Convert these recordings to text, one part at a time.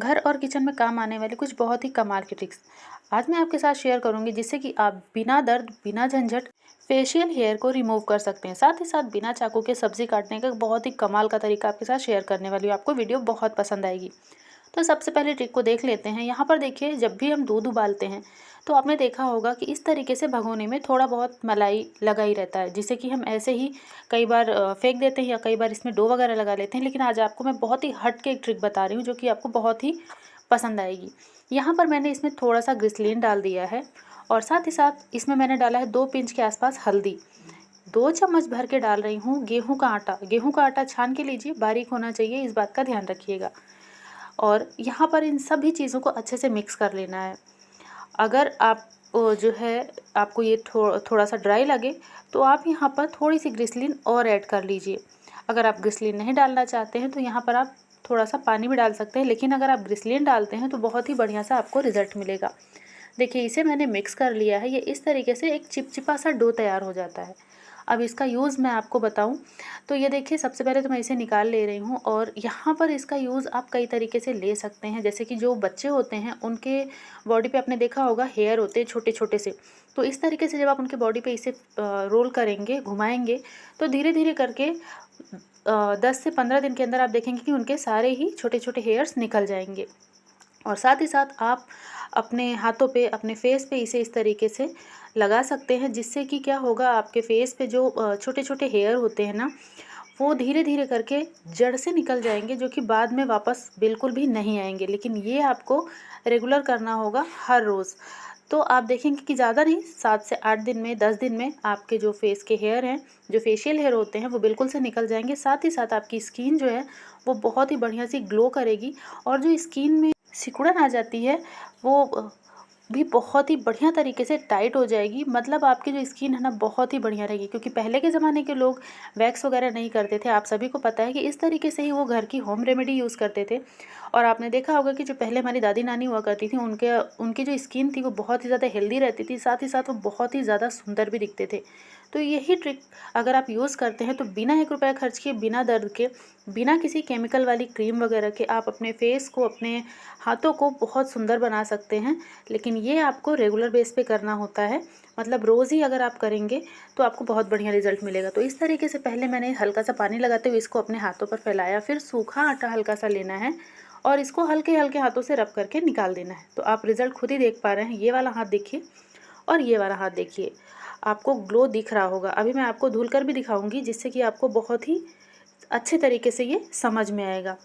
घर और किचन में काम आने वाली कुछ बहुत ही कमाल की ट्रिक्स आज मैं आपके साथ शेयर करूंगी, जिससे कि आप बिना दर्द बिना झंझट फेशियल हेयर को रिमूव कर सकते हैं। साथ ही साथ बिना चाकू के सब्जी काटने का बहुत ही कमाल का तरीका आपके साथ शेयर करने वाली हूँ। आपको वीडियो बहुत पसंद आएगी। तो सबसे पहले ट्रिक को देख लेते हैं। यहाँ पर देखिए, जब भी हम दूध उबालते हैं तो आपने देखा होगा कि इस तरीके से भगोने में थोड़ा बहुत मलाई लगा ही रहता है, जिसे कि हम ऐसे ही कई बार फेंक देते हैं या कई बार इसमें डो वगैरह लगा लेते हैं। लेकिन आज आपको मैं बहुत ही हट के एक ट्रिक बता रही हूँ जो कि आपको बहुत ही पसंद आएगी। यहाँ पर मैंने इसमें थोड़ा सा ग्लिसरीन डाल दिया है और साथ ही साथ इसमें मैंने डाला है 2 पिंच के आसपास हल्दी। 2 चम्मच भर के डाल रही हूँ गेहूं का आटा। गेहूं का आटा छान के लीजिए, बारीक होना चाहिए, इस बात का ध्यान रखिएगा। और यहाँ पर इन सभी चीज़ों को अच्छे से मिक्स कर लेना है। अगर आप जो है आपको ये थोड़ा सा ड्राई लगे तो आप यहाँ पर थोड़ी सी ग्लिसरीन और ऐड कर लीजिए। अगर आप ग्लिसरीन नहीं डालना चाहते हैं तो यहाँ पर आप थोड़ा सा पानी भी डाल सकते हैं, लेकिन अगर आप ग्लिसरीन डालते हैं तो बहुत ही बढ़िया सा आपको रिजल्ट मिलेगा। देखिए, इसे मैंने मिक्स कर लिया है। ये इस तरीके से एक चिपचिपा सा डो तैयार हो जाता है। अब इसका यूज़ मैं आपको बताऊं तो ये देखिए, सबसे पहले तो मैं इसे निकाल ले रही हूँ और यहाँ पर इसका यूज़ आप कई तरीके से ले सकते हैं। जैसे कि जो बच्चे होते हैं उनके बॉडी पे आपने देखा होगा हेयर होते हैं छोटे छोटे से, तो इस तरीके से जब आप उनके बॉडी पे इसे रोल करेंगे, घुमाएंगे, तो धीरे धीरे करके 10 से 15 दिन के अंदर आप देखेंगे कि उनके सारे ही छोटे छोटे हेयर्स निकल जाएंगे। और साथ ही साथ आप अपने हाथों पे, अपने फेस पे इसे इस तरीके से लगा सकते हैं, जिससे कि क्या होगा, आपके फेस पे जो छोटे छोटे हेयर होते हैं ना, वो धीरे धीरे करके जड़ से निकल जाएंगे, जो कि बाद में वापस बिल्कुल भी नहीं आएंगे। लेकिन ये आपको रेगुलर करना होगा हर रोज़। तो आप देखेंगे कि ज़्यादा नहीं, 7 से 8 दिन में, 10 दिन में आपके जो फेस के हेयर हैं, जो फेशियल हेयर होते हैं, वो बिल्कुल से निकल जाएंगे। साथ ही साथ आपकी स्किन जो है वो बहुत ही बढ़िया सी ग्लो करेगी और जो स्किन में सिकुड़न आ जाती है वो भी बहुत ही बढ़िया तरीके से टाइट हो जाएगी। मतलब आपकी जो स्किन है ना, बहुत ही बढ़िया रहेगी। क्योंकि पहले के ज़माने के लोग वैक्स वगैरह नहीं करते थे। आप सभी को पता है कि इस तरीके से ही वो घर की होम रेमेडी यूज़ करते थे। और आपने देखा होगा कि जो पहले हमारी दादी नानी हुआ करती थी, उनकी जो स्किन थी वो बहुत ही ज़्यादा हेल्दी रहती थी। साथ ही साथ वो बहुत ही ज़्यादा सुंदर भी दिखते थे। तो यही ट्रिक अगर आप यूज़ करते हैं तो बिना 1 रुपया खर्च किए, बिना दर्द के, बिना किसी केमिकल वाली क्रीम वगैरह के, आप अपने फेस को, अपने हाथों को बहुत सुंदर बना सकते हैं। लेकिन ये आपको रेगुलर बेस पे करना होता है। मतलब रोज़ ही अगर आप करेंगे तो आपको बहुत बढ़िया रिजल्ट मिलेगा। तो इस तरीके से पहले मैंने हल्का सा पानी लगाते हुए इसको अपने हाथों पर फैलाया, फिर सूखा आटा हल्का सा लेना है और इसको हल्के हल्के हाथों से रब करके निकाल देना है। तो आप रिजल्ट खुद ही देख पा रहे हैं। ये वाला हाथ देखिए और ये वाला हाथ देखिए, आपको ग्लो दिख रहा होगा। अभी मैं आपको धुल कर भी दिखाऊंगी, जिससे कि आपको बहुत ही अच्छे तरीके से ये समझ में आएगा।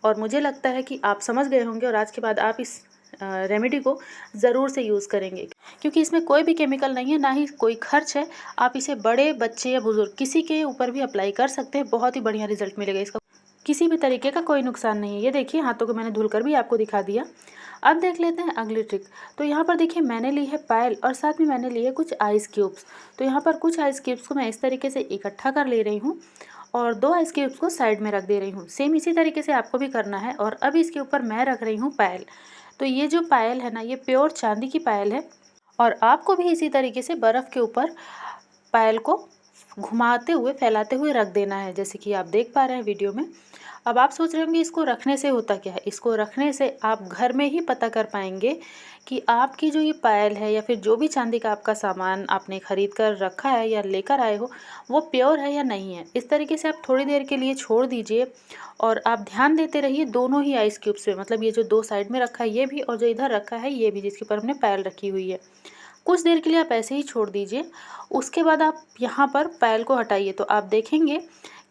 और मुझे लगता है कि आप समझ गए होंगे और आज के बाद आप इस रेमेडी को ज़रूर से यूज़ करेंगे, क्योंकि इसमें कोई भी केमिकल नहीं है, ना ही कोई खर्च है। आप इसे बड़े बच्चे या बुजुर्ग किसी के ऊपर भी अप्लाई कर सकते हैं। बहुत ही बढ़िया रिजल्ट मिलेगा इसका, किसी भी तरीके का कोई नुकसान नहीं है। ये देखिए, हाथों को मैंने धुलकर भी आपको दिखा दिया। अब देख लेते हैं अगली ट्रिक। तो यहाँ पर देखिए, मैंने ली है पायल और साथ में मैंने लिए कुछ आइस क्यूब्स। तो यहाँ पर कुछ आइस क्यूब्स को मैं इस तरीके से इकट्ठा कर ले रही हूँ और 2 आइस क्यूब्स को साइड में रख दे रही हूँ। सेम इसी तरीके से आपको भी करना है। और अब इसके ऊपर मैं रख रही हूँ पायल। तो ये जो पायल है ना, ये प्योर चांदी की पायल है। और आपको भी इसी तरीके से बर्फ़ के ऊपर पायल को घुमाते हुए, फैलाते हुए रख देना है, जैसे कि आप देख पा रहे हैं वीडियो में। अब आप सोच रहे होंगे इसको रखने से होता क्या है। इसको रखने से आप घर में ही पता कर पाएंगे कि आपकी जो ये पायल है या फिर जो भी चांदी का आपका सामान आपने ख़रीद कर रखा है या लेकर आए हो, वो प्योर है या नहीं है। इस तरीके से आप थोड़ी देर के लिए छोड़ दीजिए और आप ध्यान देते रहिए दोनों ही आइस क्यूब्स पे। मतलब ये जो 2 साइड में रखा है ये भी, और जो इधर रखा है ये भी, जिसके ऊपर हमने पायल रखी हुई है। कुछ देर के लिए आप ऐसे ही छोड़ दीजिए। उसके बाद आप यहाँ पर पायल को हटाइए तो आप देखेंगे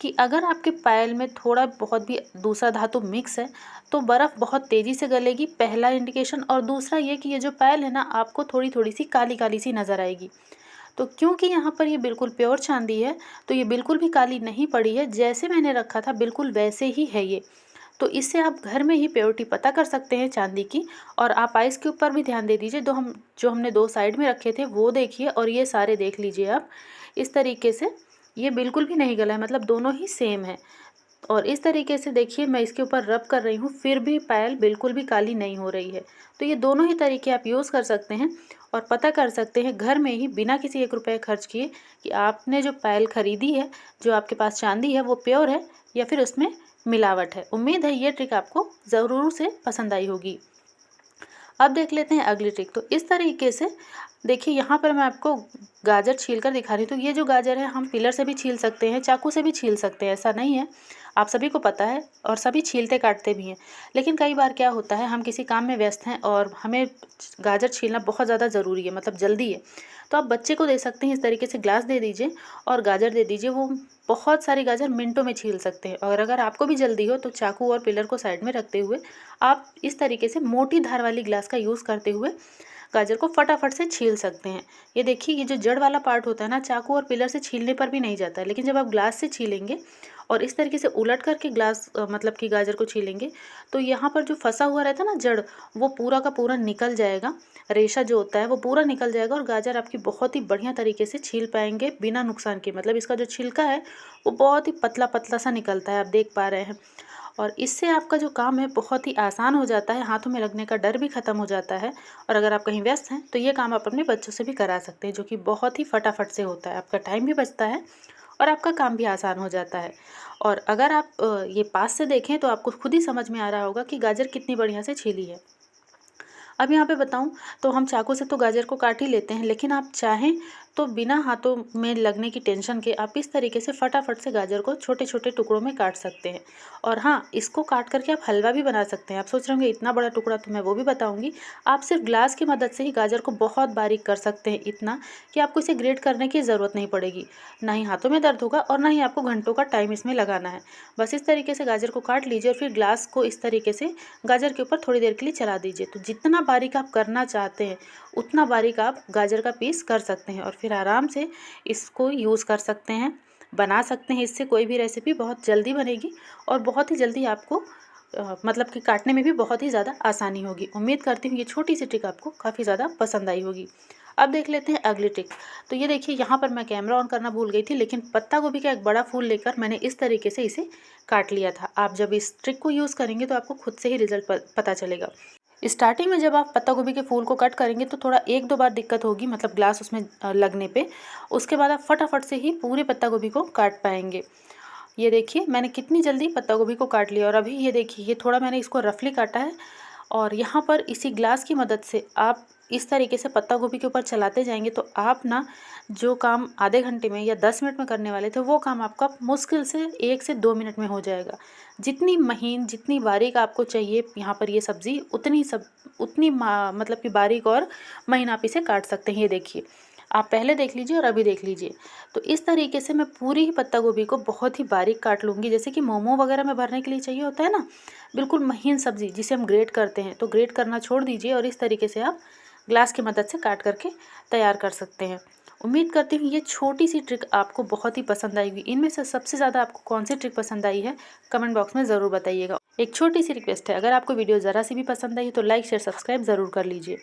कि अगर आपके पायल में थोड़ा बहुत भी दूसरा धातु मिक्स है तो बर्फ़ बहुत तेज़ी से गलेगी, पहला इंडिकेशन। और दूसरा ये कि ये जो पायल है ना, आपको थोड़ी थोड़ी सी काली काली सी नज़र आएगी। तो क्योंकि यहाँ पर ये बिल्कुल प्योर चांदी है तो ये बिल्कुल भी काली नहीं पड़ी है, जैसे मैंने रखा था बिल्कुल वैसे ही है ये। तो इससे आप घर में ही प्योरिटी पता कर सकते हैं चांदी की। और आप आइस के ऊपर भी ध्यान दे दीजिए। जो हमने 2 साइड में रखे थे वो देखिए, और ये सारे देख लीजिए आप। इस तरीके से ये बिल्कुल भी नहीं गला है, मतलब दोनों ही सेम है। और इस तरीके से देखिए, मैं इसके ऊपर रब कर रही हूँ, फिर भी पायल बिल्कुल भी काली नहीं हो रही है। तो ये दोनों ही तरीके आप यूज़ कर सकते हैं और पता कर सकते हैं घर में ही, बिना किसी 1 रुपये खर्च किए, कि आपने जो पायल ख़रीदी है, जो आपके पास चांदी है, वो प्योर है या फिर उसमें मिलावट है। उम्मीद है ये ट्रिक आपको ज़रूर से पसंद आई होगी। अब देख लेते हैं अगली ट्रिक। तो इस तरीके से देखिए, यहाँ पर मैं आपको गाजर छील कर दिखा रही हूँ। तो ये जो गाजर है हम पिलर से भी छील सकते हैं, चाकू से भी छील सकते हैं, ऐसा नहीं है, आप सभी को पता है और सभी छीलते काटते भी हैं। लेकिन कई बार क्या होता है, हम किसी काम में व्यस्त हैं और हमें गाजर छीलना बहुत ज़्यादा ज़रूरी है, मतलब जल्दी है। तो आप बच्चे को दे सकते हैं, इस तरीके से ग्लास दे दीजिए और गाजर दे दीजिए, वो बहुत सारी गाजर मिनटों में छील सकते हैं। और अगर आपको भी जल्दी हो तो चाकू और पिलर को साइड में रखते हुए आप इस तरीके से मोटी धार वाली ग्लास का यूज़ करते हुए गाजर को फटाफट से छील सकते हैं। ये देखिए, ये जो जड़ वाला पार्ट होता है ना, चाकू और पिलर से छीलने पर भी नहीं जाता है, लेकिन जब आप ग्लास से छीलेंगे और इस तरीके से उलट करके ग्लास मतलब कि गाजर को छीलेंगे तो यहाँ पर जो फंसा हुआ रहता है ना जड़, वो पूरा का पूरा निकल जाएगा। रेशा जो होता है वो पूरा निकल जाएगा और गाजर आपकी बहुत ही बढ़िया तरीके से छील पाएंगे बिना नुकसान के। मतलब इसका जो छिलका है वो बहुत ही पतला पतला सा निकलता है, आप देख पा रहे हैं। और इससे आपका जो काम है बहुत ही आसान हो जाता है, हाथों में लगने का डर भी ख़त्म हो जाता है। और अगर आप कहीं व्यस्त हैं तो ये काम आप अपने बच्चों से भी करा सकते हैं, जो कि बहुत ही फटाफट से होता है। आपका टाइम भी बचता है और आपका काम भी आसान हो जाता है। और अगर आप ये पास से देखें तो आपको खुद ही समझ में आ रहा होगा कि गाजर कितनी बढ़िया से छीली है। अब यहाँ पे बताऊँ तो हम चाकू से तो गाजर को काट ही लेते हैं, लेकिन आप चाहें तो बिना हाथों में लगने की टेंशन के आप इस तरीके से फटाफट से गाजर को छोटे छोटे टुकड़ों में काट सकते हैं। और हाँ, इसको काट करके आप हलवा भी बना सकते हैं। आप सोच रहे होंगे इतना बड़ा टुकड़ा, तो मैं वो भी बताऊँगी। आप सिर्फ ग्लास की मदद से ही गाजर को बहुत बारीक कर सकते हैं, इतना कि आपको इसे ग्रेट करने की ज़रूरत नहीं पड़ेगी। ना ही हाथों में दर्द होगा और ना ही आपको घंटों का टाइम इसमें लगाना है। बस इस तरीके से गाजर को काट लीजिए और फिर ग्लास को इस तरीके से गाजर के ऊपर थोड़ी देर के लिए चला दीजिए। तो जितना बारीक आप करना चाहते हैं उतना बारीक आप गाजर का पीस कर सकते हैं और फिर आराम से इसको यूज़ कर सकते हैं, बना सकते हैं। इससे कोई भी रेसिपी बहुत जल्दी बनेगी और बहुत ही जल्दी आपको मतलब कि काटने में भी बहुत ही ज़्यादा आसानी होगी। उम्मीद करती हूँ ये छोटी सी ट्रिक आपको काफ़ी ज़्यादा पसंद आई होगी। अब देख लेते हैं अगली ट्रिक। तो ये देखिए, यहाँ पर मैं कैमरा ऑन करना भूल गई थी, लेकिन पत्ता गोभी का एक बड़ा फूल लेकर मैंने इस तरीके से इसे काट लिया था। आप जब इस ट्रिक को यूज़ करेंगे तो आपको खुद से ही रिजल्ट पता चलेगा। स्टार्टिंग में जब आप पत्ता गोभी के फूल को कट करेंगे तो थोड़ा एक दो बार दिक्कत होगी, मतलब ग्लास उसमें लगने पे। उसके बाद आप फटाफट से ही पूरे पत्ता गोभी को काट पाएंगे। ये देखिए, मैंने कितनी जल्दी पत्ता गोभी को काट लिया। और अभी ये देखिए, ये थोड़ा मैंने इसको रफली काटा है और यहाँ पर इसी ग्लास की मदद से आप इस तरीके से पत्ता गोभी के ऊपर चलाते जाएंगे तो आप ना जो काम आधे घंटे में या 10 मिनट में करने वाले थे वो काम आपका मुश्किल से 1 से 2 मिनट में हो जाएगा। जितनी महीन, जितनी बारीक आपको चाहिए यहाँ पर ये सब्ज़ी, उतनी मतलब कि बारीक और महीन आप इसे काट सकते हैं। ये देखिए, आप पहले देख लीजिए और अभी देख लीजिए। तो इस तरीके से मैं पूरी ही पत्ता गोभी को बहुत ही बारीक काट लूँगी, जैसे कि मोमो वगैरह में भरने के लिए चाहिए होता है ना, बिल्कुल महीन सब्ज़ी जिसे हम ग्रेट करते हैं। तो ग्रेट करना छोड़ दीजिए और इस तरीके से आप ग्लास की मदद से काट करके तैयार कर सकते हैं। उम्मीद करती हूँ ये छोटी सी ट्रिक आपको बहुत ही पसंद आएगी। इनमें से सबसे ज़्यादा आपको कौन सी ट्रिक पसंद आई है, कमेंट बॉक्स में ज़रूर बताइएगा। एक छोटी सी रिक्वेस्ट है, अगर आपको वीडियो ज़रा सी भी पसंद आई तो लाइक शेयर सब्सक्राइब ज़रूर कर लीजिए।